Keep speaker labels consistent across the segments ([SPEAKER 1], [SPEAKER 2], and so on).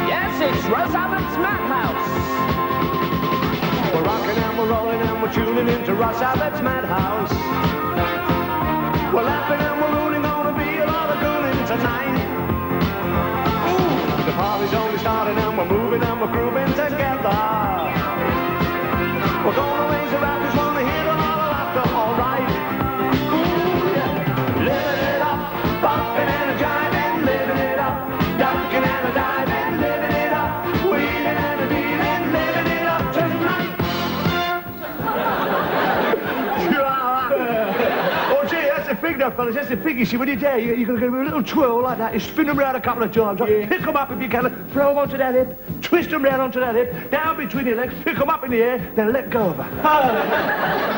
[SPEAKER 1] Yes, it's Russ Abbott's Madhouse.
[SPEAKER 2] We're rocking and we're rolling and we're tuning into Russ Abbott's Madhouse. We're laughing and we're mooning, gonna be a lot of gooning tonight. Ooh, the party's only starting and we're moving and we're grooving together. We're going away so I just wanna hear a lot of laughter, alright. Ooh, yeah. Living it up, bumping and a jiving, living it up, ducking and a diving, living it up, wheeling and a dealing, living it up tonight. Oh, gee, that's the thing now, fellas, that's the thing. You see, when you're there, you're going to give them a little twirl like that. You spin them around a couple of times. Yeah. Pick them up if you can, throw them onto that hip, twist them round onto that hip, down between your legs, pick them up in the air, then let go of her.
[SPEAKER 1] Oh.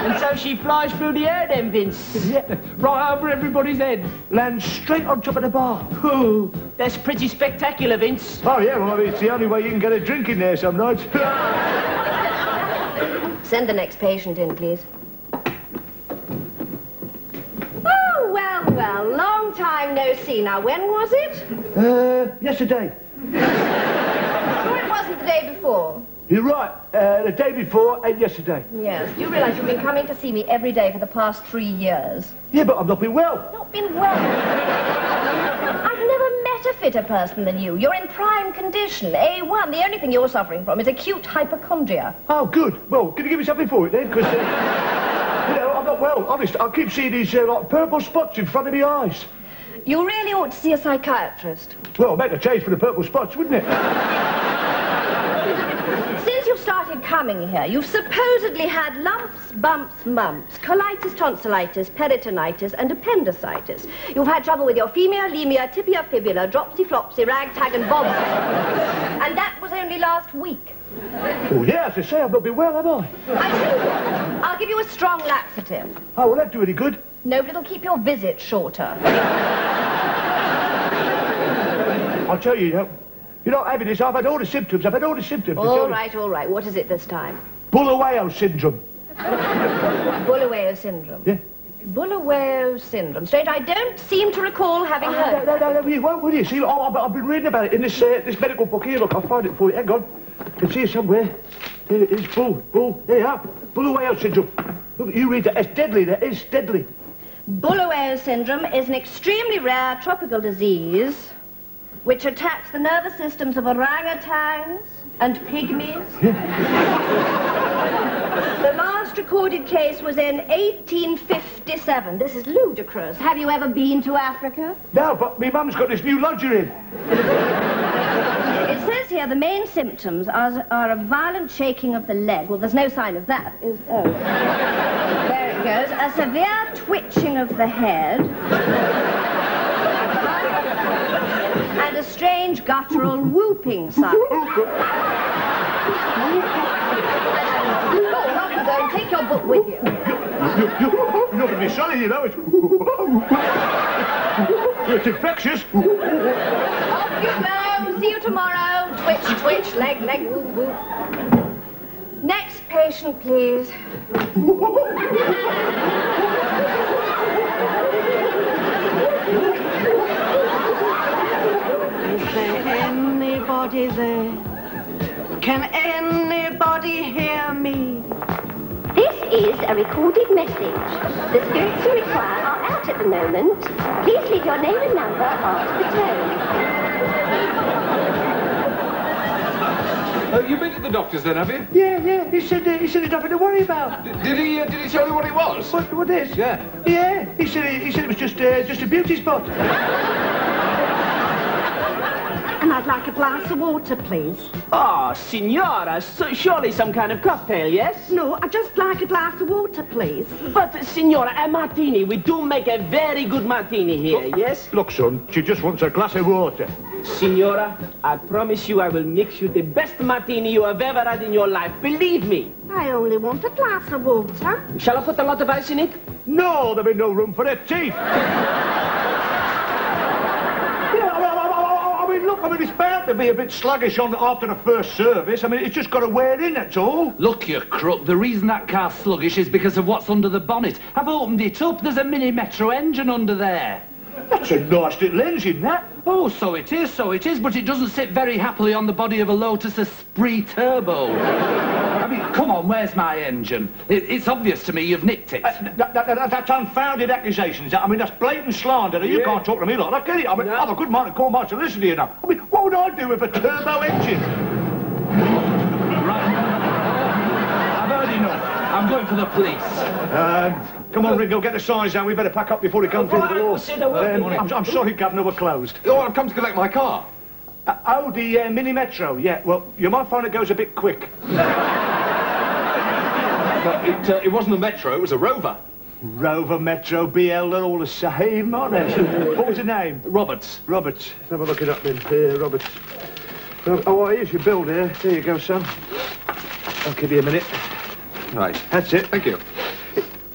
[SPEAKER 1] And so she flies through the air then, Vince?
[SPEAKER 2] Yeah, right over everybody's head. Lands straight on top of the bar.
[SPEAKER 1] Ooh, that's pretty spectacular, Vince.
[SPEAKER 2] Oh, yeah, well, I mean, it's the only way you can get a drink in there some nights.
[SPEAKER 3] Send the next patient in, please. Oh, well, long time no see. Now, when was it?
[SPEAKER 2] Yesterday.
[SPEAKER 3] Sure it wasn't the day before?
[SPEAKER 2] You're right. The day before and yesterday.
[SPEAKER 3] Yes. Do you realise you've been coming to see me every day for the past 3 years?
[SPEAKER 2] Yeah, but I've not been well.
[SPEAKER 3] Not been well? I've never met a fitter person than you. You're in prime condition, A1. The only thing you're suffering from is acute hypochondria.
[SPEAKER 2] Oh, good. Well, can you give me something for it then? Because, you know, I'm not well. Honest, I keep seeing these, like, purple spots in front of my eyes.
[SPEAKER 3] You really ought to see a psychiatrist.
[SPEAKER 2] Well, make a change for the purple spots, wouldn't it?
[SPEAKER 3] Since you've started coming here, you've supposedly had lumps, bumps, mumps, colitis, tonsillitis, peritonitis, and appendicitis. You've had trouble with your femur, lemur, tibia, fibula, dropsy, flopsy, ragtag, and bob. And that was only last week.
[SPEAKER 2] Oh, yeah, as I say, I've not been well, have I?
[SPEAKER 3] I tell you what, I'll give you a strong laxative.
[SPEAKER 2] Oh, will that do any good?
[SPEAKER 3] No, but it'll keep your visit shorter.
[SPEAKER 2] I'll tell you, you're not having this. I've had all the symptoms.
[SPEAKER 3] All right. What is it this time?
[SPEAKER 2] Bulawayo syndrome.
[SPEAKER 3] Bulawayo syndrome.
[SPEAKER 2] Yeah.
[SPEAKER 3] Bulawayo syndrome. Strange, I don't seem to recall having heard.
[SPEAKER 2] No, you won't, will you? See, I've been reading about it in this medical book here. Look, I'll find it for you. Hang on. I can see it somewhere. There it is. There you are. Bulawayo syndrome. Look, you read that. It's deadly. That is deadly.
[SPEAKER 3] Bulawayo syndrome is an extremely rare tropical disease which attacks the nervous systems of orangutans and pygmies. The last recorded case was in 1857. This is ludicrous. Have you ever been to Africa?
[SPEAKER 2] No, but my mum's got this new lodger in.
[SPEAKER 3] It says here the main symptoms are a violent shaking of the leg. Well, there's no sign of that. There it goes. A severe twitching of the head. And a strange guttural whooping sound. Go, take your book with you.
[SPEAKER 2] You're not going to be silly, you know. It's infectious.
[SPEAKER 3] Off you go. See you tomorrow. Twitch, twitch, leg, whoop, whoop. Next patient, please.
[SPEAKER 4] Is there anybody there? Can anybody hear me?
[SPEAKER 5] This is a recorded message. The spirits you require are out at the moment. Please leave your name and number after the tone.
[SPEAKER 6] You've been to the doctor's then, have you?
[SPEAKER 2] Yeah. He said there's nothing to worry about.
[SPEAKER 6] Did he tell you what it was?
[SPEAKER 2] What is?
[SPEAKER 6] Yeah.
[SPEAKER 2] Yeah. He said it was just a beauty spot.
[SPEAKER 4] And I'd like a glass of water, please.
[SPEAKER 1] Oh, Signora, surely some kind of cocktail, yes?
[SPEAKER 4] No, I'd just like a glass of water, please.
[SPEAKER 1] But, Signora, a martini. We do make a very good martini here, yes?
[SPEAKER 2] Look, son, she just wants a glass of water.
[SPEAKER 1] Signora, I promise you I will mix you the best martini you have ever had in your life. Believe me.
[SPEAKER 4] I only want a glass of water.
[SPEAKER 1] Shall I put a lot of ice in it?
[SPEAKER 2] No, there'll be no room for her teeth. I mean, look, I mean, it's bound to be a bit sluggish after the first service. I mean, it's just got to wear in, that's all.
[SPEAKER 7] Look, you crook, the reason that car's sluggish is because of what's under the bonnet. I've opened it up, there's a mini Metro engine under there.
[SPEAKER 2] That's a nice little engine, that.
[SPEAKER 7] Oh, so it is, but it doesn't sit very happily on the body of a Lotus Esprit Turbo. I mean, come on, where's my engine? It's obvious to me you've nicked it.
[SPEAKER 2] That's unfounded accusations. I mean, that's blatant slander. You can't talk to me like that, can you? I mean, I've a good mind to call my solicitor, you know. I mean, what would I do with a turbo engine?
[SPEAKER 7] Right. I've heard enough. I'm going for the police.
[SPEAKER 2] Come on, Ringo, get the signs down. We better pack up before he comes through the door. I'm sorry, Governor, we're closed.
[SPEAKER 6] Oh, I've come to collect my car.
[SPEAKER 2] The Mini Metro, yeah. Well, you might find it goes a bit quick.
[SPEAKER 6] But it wasn't a Metro, it was a Rover.
[SPEAKER 2] Rover, Metro, BL, they're all the same, aren't they? What was the name?
[SPEAKER 6] Roberts.
[SPEAKER 2] Roberts. Let's have a look it up then. Roberts. Oh, here's your bill there. There you go, son. I'll give you a minute.
[SPEAKER 6] Right.
[SPEAKER 2] That's it.
[SPEAKER 6] Thank you.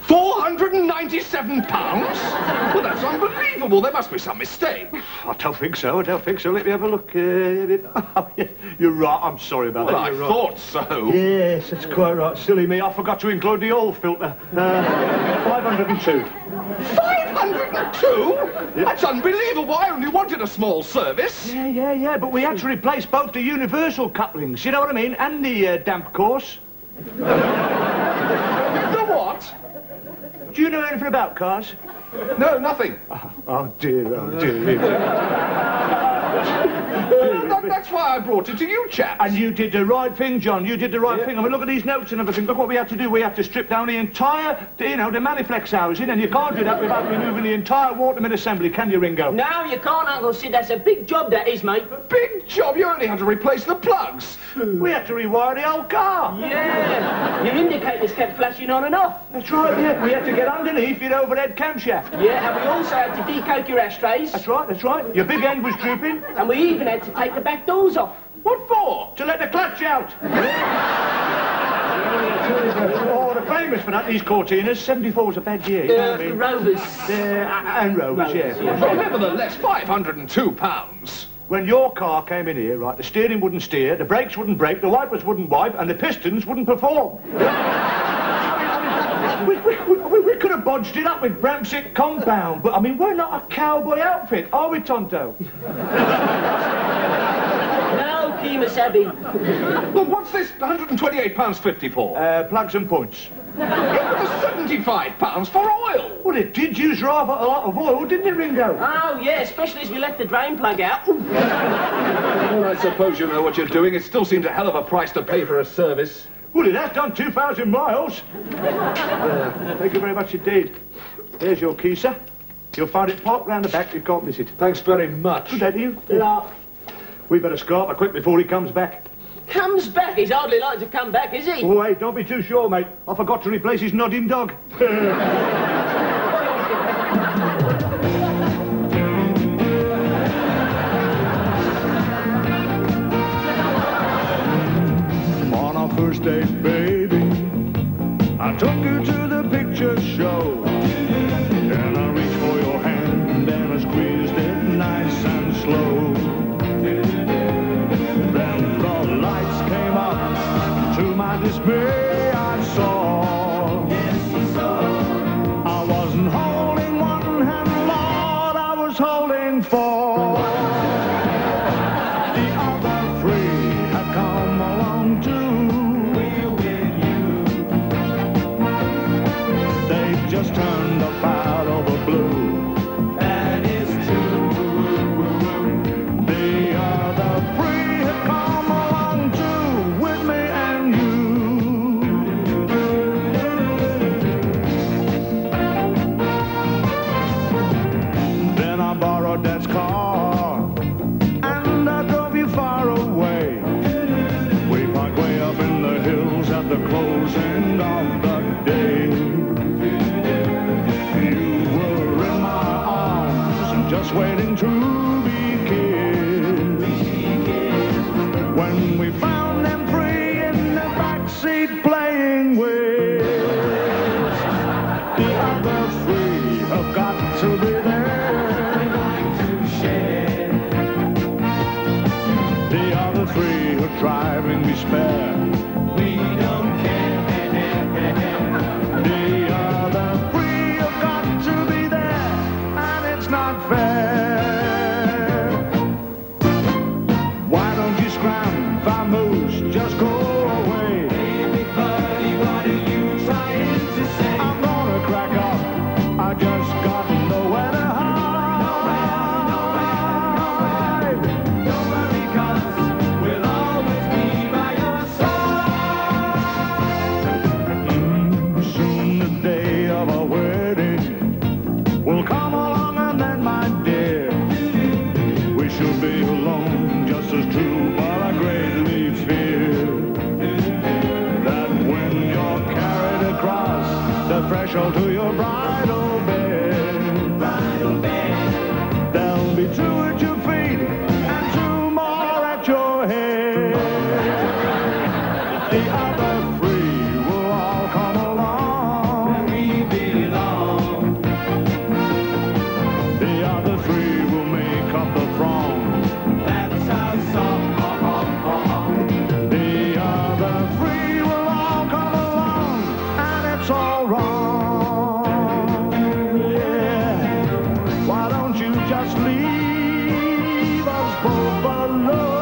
[SPEAKER 6] £497? Well, that's unbelievable. There must be some mistake.
[SPEAKER 2] I don't think so. Let me have a look. Oh, yeah. You're right. I'm sorry about
[SPEAKER 6] Well,
[SPEAKER 2] that.
[SPEAKER 6] I thought so.
[SPEAKER 2] Yes, that's quite right. Silly me. I forgot to include the oil filter. 502.
[SPEAKER 6] 502?
[SPEAKER 2] Yep.
[SPEAKER 6] That's unbelievable. I only wanted a small service.
[SPEAKER 2] Yeah. But we had to replace both the universal couplings. You know what I mean? And the damp course.
[SPEAKER 6] The what?
[SPEAKER 2] Do you know anything about cars?
[SPEAKER 6] No, nothing.
[SPEAKER 2] Oh dear.
[SPEAKER 6] That's why I brought it to you chaps.
[SPEAKER 2] And you did the right thing, John. You did the right thing. I mean, look at these notes and everything. Look what we had to do. We had to strip down the entire, the Maniflex housing, and you can't do that without removing the entire Waterman assembly, can you, Ringo?
[SPEAKER 1] No, you can't, Uncle Sid. That's a big job, that is, mate.
[SPEAKER 6] Big job. You only had to replace the plugs.
[SPEAKER 2] We had to rewire the whole car.
[SPEAKER 1] Yeah. Your indicators kept flashing on and off.
[SPEAKER 2] That's right, yeah. We had to get underneath your overhead camshaft.
[SPEAKER 1] Yeah, and we also had to decoke your ashtrays.
[SPEAKER 2] That's right. Your big end was drooping.
[SPEAKER 1] And we even had to take the back doors off.
[SPEAKER 6] What for?
[SPEAKER 2] To let the clutch out. Oh, they're famous for that, these Cortinas. 74 was a bad year. You know what I mean?
[SPEAKER 1] Rovers.
[SPEAKER 2] And Rovers, yeah.
[SPEAKER 6] Well, nevertheless, £502.
[SPEAKER 2] When your car came in here, right, the steering wouldn't steer, the brakes wouldn't brake, the wipers wouldn't wipe, and the pistons wouldn't perform. We could have bodged it up with Bramsic compound, but, I mean, we're not a cowboy outfit, are we, Tonto?
[SPEAKER 1] No, Kima Sabi.
[SPEAKER 6] Well, what's this £128.50 for?
[SPEAKER 2] Plugs and points.
[SPEAKER 6] It was £75 for oil.
[SPEAKER 2] Well, it did use rather a lot of oil, didn't it, Ringo?
[SPEAKER 1] Oh, yeah, especially as we left the drain plug out.
[SPEAKER 6] Well, I suppose you know what you're doing. It still seems a hell of a price to pay for a service.
[SPEAKER 2] Well, it has done 2,000 miles. Thank you very much indeed. Here's your key, sir. You'll find it parked round the back. You can't miss it.
[SPEAKER 6] Thanks very much.
[SPEAKER 2] Good day to you.
[SPEAKER 1] Lark.
[SPEAKER 2] We better scarper quick before he comes back.
[SPEAKER 1] Comes back? He's hardly like to come back, is he?
[SPEAKER 2] Oh, wait, don't be too sure, mate. I forgot to replace his nodding dog. On our first date, baby, I took you to the picture show. And I reached for your hand and I squeezed it nice and slow. Then the lights came up. To my dismay, I saw. Yes, you saw. I wasn't holding one hand, Lord, I was holding four. The other three had come along too. We're with you. They just turned up out of the blue. That is true. The other three had come along too, with me and you. Then I borrowed Dad's car, and I drove you far away. We parked way up in the hills at the closing of the day. You were in my arms and just waiting to be kissed. When we found them free in the backseat playing with. The other three have got to be there. spare.
[SPEAKER 8] We don't care.
[SPEAKER 2] The other three have got to be there, and it's not fair. Why don't you scram, vamoose, just go away?
[SPEAKER 8] Hey, big buddy, what are you trying to say?
[SPEAKER 2] I'm gonna crack up, I just got nowhere to hide.
[SPEAKER 8] Don't worry, 'cause we'll always be by your side.
[SPEAKER 2] Soon the day of our wedding will come along, and then, my dear, we should be alone, just as true, but I greatly fear that when you're carried across the threshold to your bridal bed, there'll be two at your feet and two more at your head. The other three will all come along.
[SPEAKER 8] We belong.
[SPEAKER 2] The other three will make up the throng.
[SPEAKER 8] That's our song.
[SPEAKER 2] The other three will all come along, and it's all wrong. Yeah. Why don't you just leave us both alone?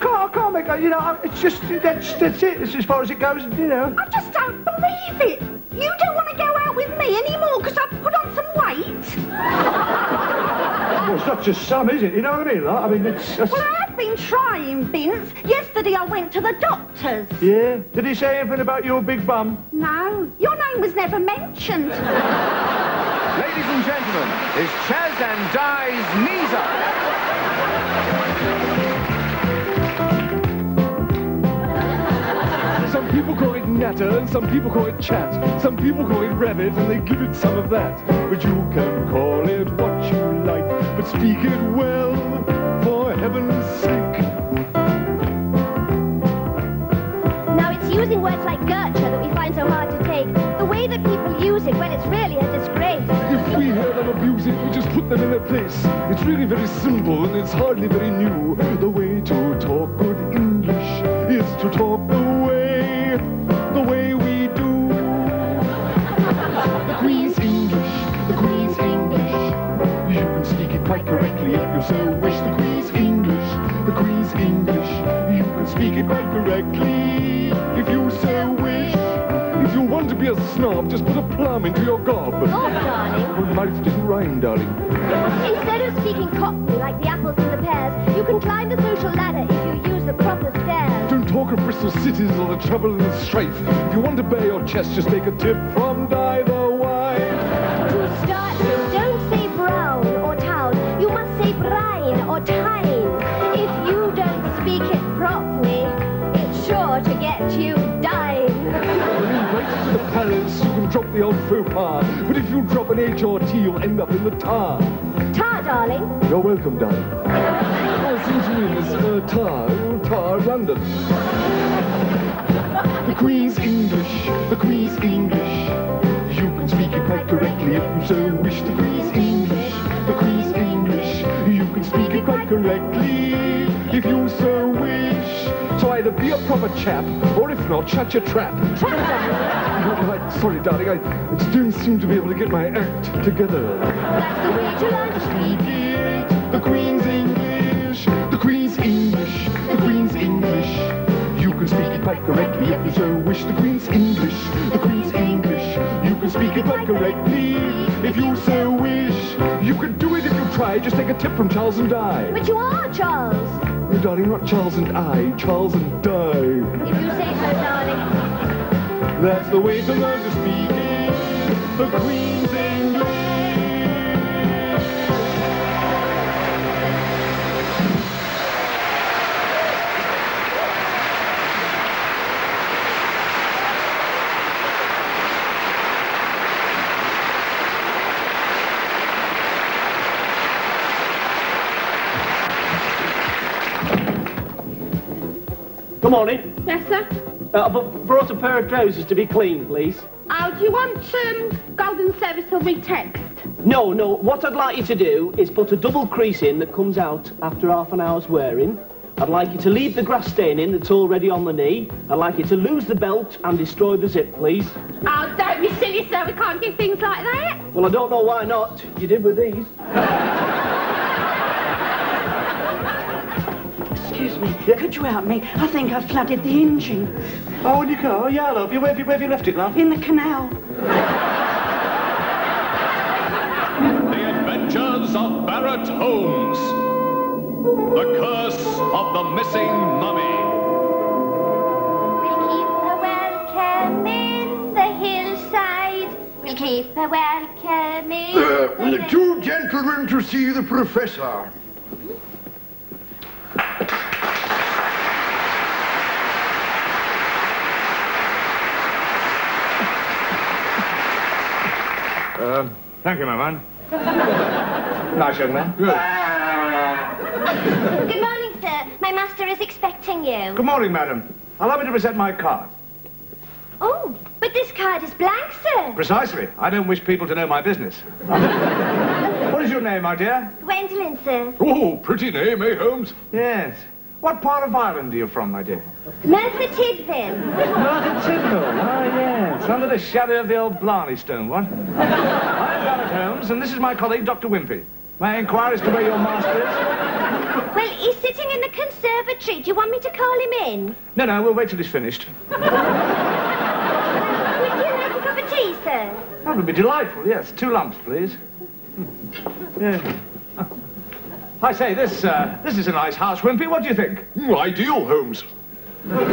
[SPEAKER 9] I can't make it, you know, it's just, that's it, it's as far as it goes, you know.
[SPEAKER 4] I just don't believe it. You don't want to go out with me anymore because I've put on some weight?
[SPEAKER 9] Well, it's not just some, is it? You know what I mean? Like, I mean, it's...
[SPEAKER 4] Well, I have been trying, Vince. Yesterday I went to the doctor's.
[SPEAKER 9] Yeah? Did he say anything about your big bum?
[SPEAKER 4] No, your name was never mentioned.
[SPEAKER 10] Ladies and gentlemen, is Chaz and Di's knees up.
[SPEAKER 6] Some people call it natter and some people call it chat. Some people call it rabbit and they give it some of that. But you can call it what you like, but speak it well, for heaven's sake.
[SPEAKER 5] Now, it's using words like Gertrude that we find so hard to take. The way that people use it when it's really a disgrace.
[SPEAKER 6] If we hear them abuse it, we just put them in their place. It's really very simple and it's hardly very new. The way to talk good English is to talk the way we do. The Queen's English, the Queen's English. You can speak it quite correctly if you so wish. The Queen's English, the Queen's English. You can speak it quite correctly if you so wish. If you want to be a snob, just put a plum into your gob.
[SPEAKER 5] Oh, darling.
[SPEAKER 6] Well, life didn't rhyme, darling.
[SPEAKER 5] Instead of speaking cockney like the apples and the pears, you can climb the social ladder if you use the proper stairs.
[SPEAKER 6] Don't talk of Bristol cities or the trouble and the strife. If you want to bare your chest, just take a tip from Di the Wife.
[SPEAKER 5] To start with, don't say brown or town. You must say brine or tine. If you don't speak it properly, it's sure to get you dying.
[SPEAKER 6] When invited to the palace, you can drop the old faux pas. But if you drop an H or T, you'll end up in the tar.
[SPEAKER 5] Tar, darling.
[SPEAKER 6] You're welcome, darling. All seems to mean is tar, London. The Queen's English, the Queen's English. You can speak it quite correctly if you so wish. The Queen's English, the Queen's English. You can speak it quite correctly if you so wish. So either be a proper chap, or if not, shut your trap. Sorry, darling, I just don't seem to be able to get my act together.
[SPEAKER 5] That's the way to learn to speak
[SPEAKER 6] it. The Queen's English, the Queen's English, the Queen's English. You can speak it quite correctly if you so wish. The Queen's English, the Queen's English. You can speak it quite correctly if you so wish. You can do it if you try. Just take a tip from Charles and Di.
[SPEAKER 5] But you are, Charles.
[SPEAKER 6] my darling, not Charles and I, Charles and Di.
[SPEAKER 5] If you say so, darling.
[SPEAKER 6] That's the way to learn to speak it, the Queen's English.
[SPEAKER 1] Good morning.
[SPEAKER 4] Yes, sir.
[SPEAKER 1] I brought a pair of trousers to be cleaned, please.
[SPEAKER 4] Oh, do you want golden service or retext?
[SPEAKER 1] No. What I'd like you to do is put a double crease in that comes out after half an hour's wearing. I'd like you to leave the grass stain in that's already on the knee. I'd like you to lose the belt and destroy the zip, please.
[SPEAKER 4] Oh, don't be silly, sir. We can't do things like that.
[SPEAKER 1] Well, I don't know why not. You did with these.
[SPEAKER 11] Excuse me, could you help me? I think I've flooded the engine.
[SPEAKER 9] Oh, in your car? Yeah, love. Where have you left it, love?
[SPEAKER 11] In the canal.
[SPEAKER 8] The Adventures of Barrett Holmes. The Curse of the Missing Mummy.
[SPEAKER 5] We'll keep her welcome in the hillside. We'll keep her welcome in
[SPEAKER 12] The two gentlemen to see the professor.
[SPEAKER 10] Thank you, my man. Nice young man. Good.
[SPEAKER 5] Good morning, sir. My master is expecting you.
[SPEAKER 10] Good morning, madam. Allow me to present my card.
[SPEAKER 5] Oh, but this card is blank, sir.
[SPEAKER 10] Precisely. I don't wish people to know my business. What is your name, my dear?
[SPEAKER 5] Gwendolyn, sir.
[SPEAKER 6] Oh, pretty name, eh, Holmes?
[SPEAKER 10] Yes. What part of Ireland are you from, my dear?
[SPEAKER 5] Merthyr Tydfil.
[SPEAKER 10] Merthyr Tydfil. Ah, yes. Under the shadow of the old Blarney Stone, what? I'm Barrett Holmes, and this is my colleague, Dr. Wimpy. May I inquire as to where your master is?
[SPEAKER 5] Well, he's sitting in the conservatory. Do you want me to call him in?
[SPEAKER 10] No, we'll wait till he's finished.
[SPEAKER 5] Would you like a cup of tea, sir?
[SPEAKER 10] That would be delightful, yes. 2 lumps, please. Yeah. I say, this is a nice house, Wimpy. What do you think?
[SPEAKER 6] Ideal, Holmes.
[SPEAKER 10] Don't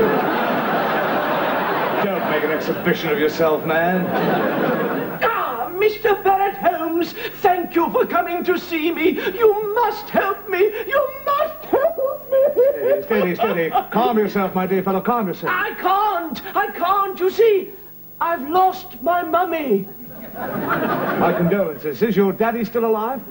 [SPEAKER 10] make an exhibition of yourself, man.
[SPEAKER 1] Ah, Mr. Barrett Holmes, thank you for coming to see me. You must help me. You must help me.
[SPEAKER 10] Steady. Calm yourself, my dear fellow. Calm yourself.
[SPEAKER 1] I can't. You see, I've lost my mummy.
[SPEAKER 10] My condolences. Is your daddy still alive?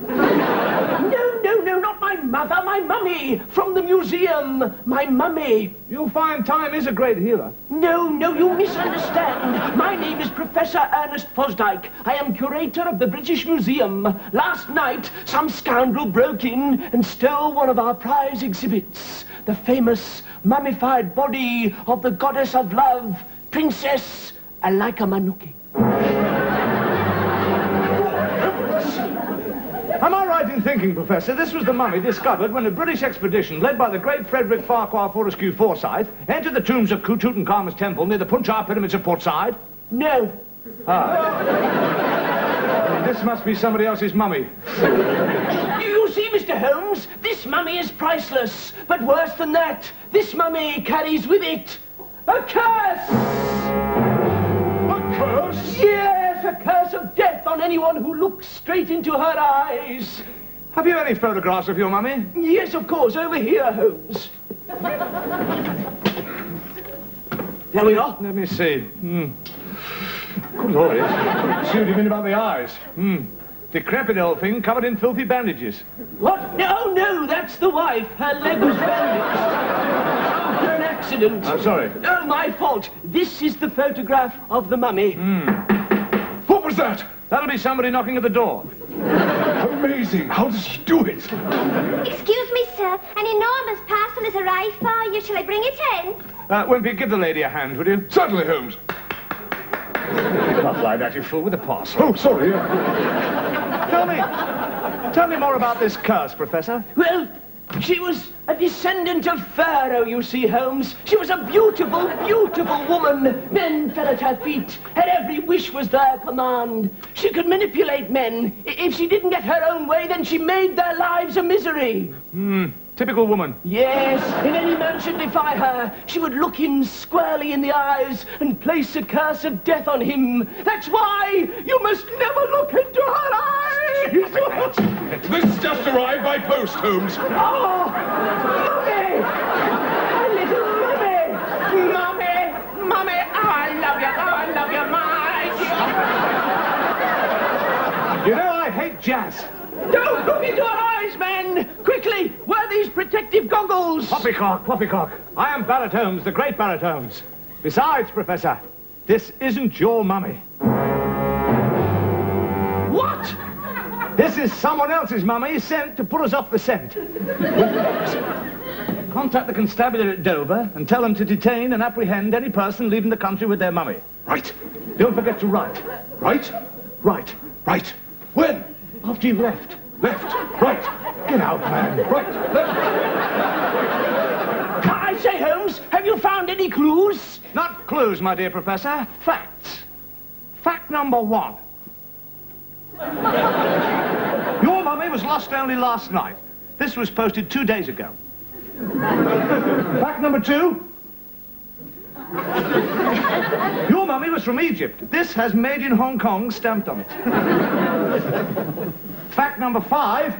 [SPEAKER 1] No, not my mother, my mummy. From the museum, my mummy.
[SPEAKER 10] You'll find time is a great healer.
[SPEAKER 1] No, you misunderstand. My name is Professor Ernest Fosdyke. I am curator of the British Museum. Last night, some scoundrel broke in and stole one of our prize exhibits. The famous mummified body of the goddess of love, Princess Alaikamanuki.
[SPEAKER 10] Am I right in thinking, Professor, this was the mummy discovered when a British expedition led by the great Frederick Farquhar Fortescue Forsyth entered the tombs of Tutankhamun's temple near the Punjab pyramids of Port Said?
[SPEAKER 1] No.
[SPEAKER 10] This must be somebody else's mummy.
[SPEAKER 1] You see, Mr. Holmes, this mummy is priceless. But worse than that, this mummy carries with it a curse.
[SPEAKER 6] A curse?
[SPEAKER 1] Yes, a curse of death on anyone who looks straight into her eyes.
[SPEAKER 10] Have you any photographs of your mummy?
[SPEAKER 1] Yes, of course, over here, Holmes. There we are.
[SPEAKER 10] Let me see. Good Lord, it's shooting him in about the eyes. Decrepit old thing covered in filthy bandages.
[SPEAKER 1] What? No, that's the wife. Her leg was bandaged. After an accident.
[SPEAKER 10] I'm sorry.
[SPEAKER 1] Oh, my fault. This is the photograph of the mummy.
[SPEAKER 6] What was that?
[SPEAKER 10] That'll be somebody knocking at the door.
[SPEAKER 6] Amazing. How does he do it?
[SPEAKER 5] Excuse me, sir. An enormous parcel has arrived for you. Shall I bring it in?
[SPEAKER 10] Wimpy, give the lady a hand, would you?
[SPEAKER 6] Certainly, Holmes.
[SPEAKER 10] Not like that, you fool, with a parcel.
[SPEAKER 6] Oh, sorry.
[SPEAKER 10] Tell me more about this curse, Professor.
[SPEAKER 1] Well, she was a descendant of Pharaoh, you see, Holmes. She was a beautiful, beautiful woman. Men fell at her feet. Her every wish was their command. She could manipulate men. If she didn't get her own way, then she made their lives a misery.
[SPEAKER 10] Typical woman.
[SPEAKER 1] Yes, and any man should defy her. She would look him squarely in the eyes and place a curse of death on him. That's why you must never look into her eyes.
[SPEAKER 6] This just arrived by post, Holmes.
[SPEAKER 1] Oh, Mummy! My little Mummy! Mummy! Mummy! Oh, I love you! Oh, I love you, my dear!
[SPEAKER 10] You know, I hate jazz.
[SPEAKER 1] Don't look into her eyes, man! Quickly, wear these protective goggles!
[SPEAKER 10] Poppycock, poppycock. I am Barrett Holmes, the great Barrett Holmes. Besides, Professor, this isn't your mummy.
[SPEAKER 1] What?
[SPEAKER 10] This is someone else's mummy sent to put us off the scent. Contact the constabulary at Dover and tell them to detain and apprehend any person leaving the country with their mummy.
[SPEAKER 6] Right.
[SPEAKER 10] Don't forget to write.
[SPEAKER 6] Right?
[SPEAKER 10] Right.
[SPEAKER 6] Right. When?
[SPEAKER 10] After you've left.
[SPEAKER 6] Left. Right.
[SPEAKER 10] Get out, man.
[SPEAKER 6] Right. Left.
[SPEAKER 1] I say, Holmes, have you found any clues?
[SPEAKER 10] Not clues, my dear Professor. Facts. Fact number 1. Your mummy was lost only last night. This was posted 2 days ago. Fact number 2. Your mummy was from Egypt. This has Made in Hong Kong stamped on it. Fact number 5.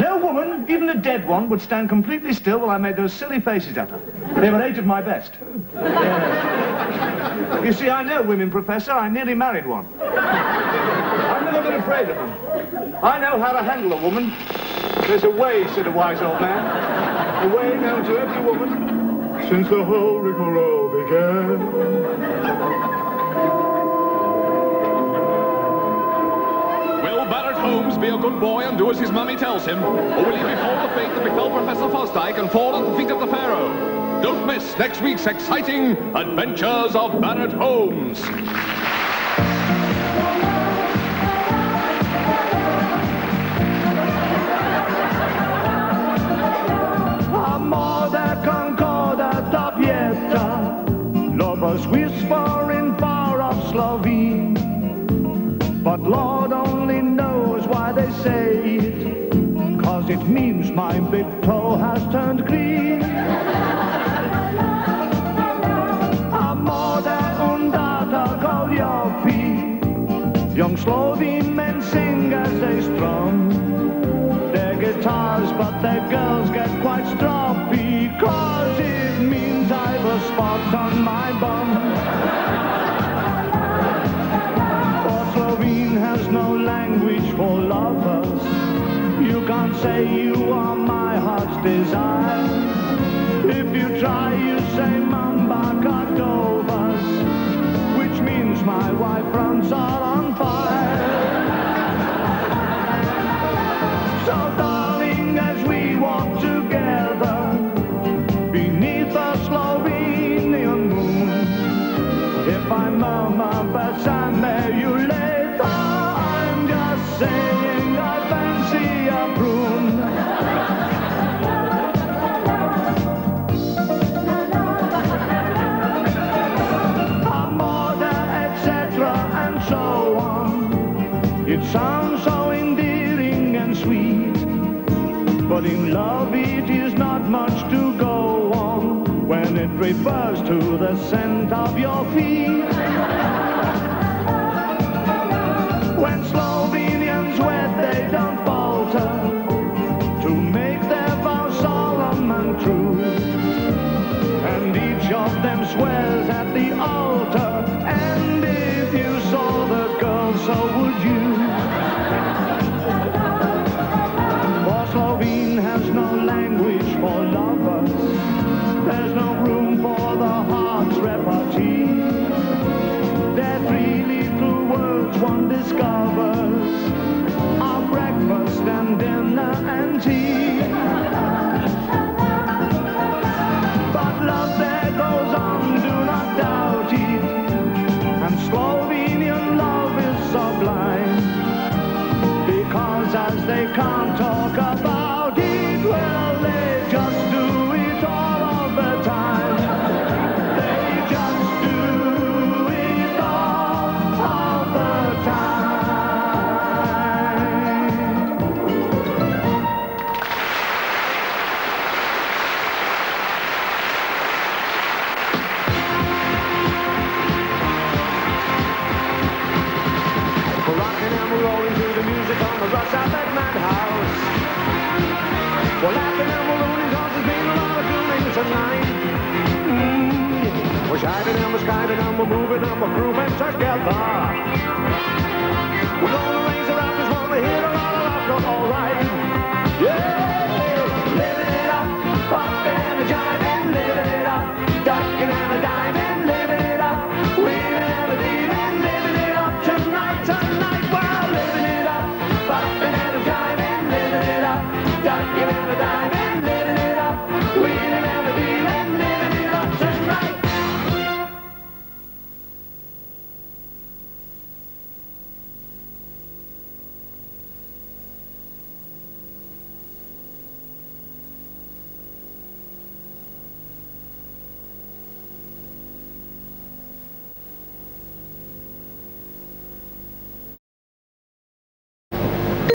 [SPEAKER 10] No woman, even a dead one, would stand completely still while I made those silly faces at her. They were 8 of my best. Yes. You see, I know women, Professor. I nearly married one. I've never been afraid of them. I know how to handle a woman. There's a way, said a wise old man. A way known to every woman
[SPEAKER 6] Since the whole rigmarole began.
[SPEAKER 13] Will Barrett Holmes be a good boy and do as his mummy tells him? Or will he behold the fate that befell Professor Fosdyke and fall at the feet of the Pharaoh? Don't miss next week's exciting Adventures of Barrett Holmes.
[SPEAKER 2] Amore concorda tapieta, lovers whisper in far-off Slovene. But Lord only knows why they say it, 'cause it means my big toe has turned green. Amore undata goliopi, young Slovene men sing as they strum their guitars, but their girls get quite stroppy, 'cause it means I've a spot on my bum. For Slovene has no language for lovers. You can't say you are my heart's desire. If you try, you say Mamba Cordovas, which means my white fronts are on fire. So darling, as we walk together beneath the Slovenian moon, if I murmur Besame you later, I'm just saying I fancy a prune. Amore, etc. and so on. It sounds so endearing and sweet, but in love it is not much to go on when it refers to the scent of your feet. When Slovenians wed, they don't falter to make their vows solemn and true, and each of them swears at the altar, and if you saw the girl, so would you. For Slovene has no language for lovers. There's no room for the heart's repartee. Their 3 little words one discovers are breakfast and dinner and tea. But love there goes on, do not doubt it, and Slovenian love is sublime, because as they can't talk about it, well, they just do it all of the time. They just do it all of the time. music on the Russ Abbot Madhouse. We're laughing and we're rolling, cause there's been a lot of doing tonight. We're shining and we're skiving and we're moving and we're grooving together.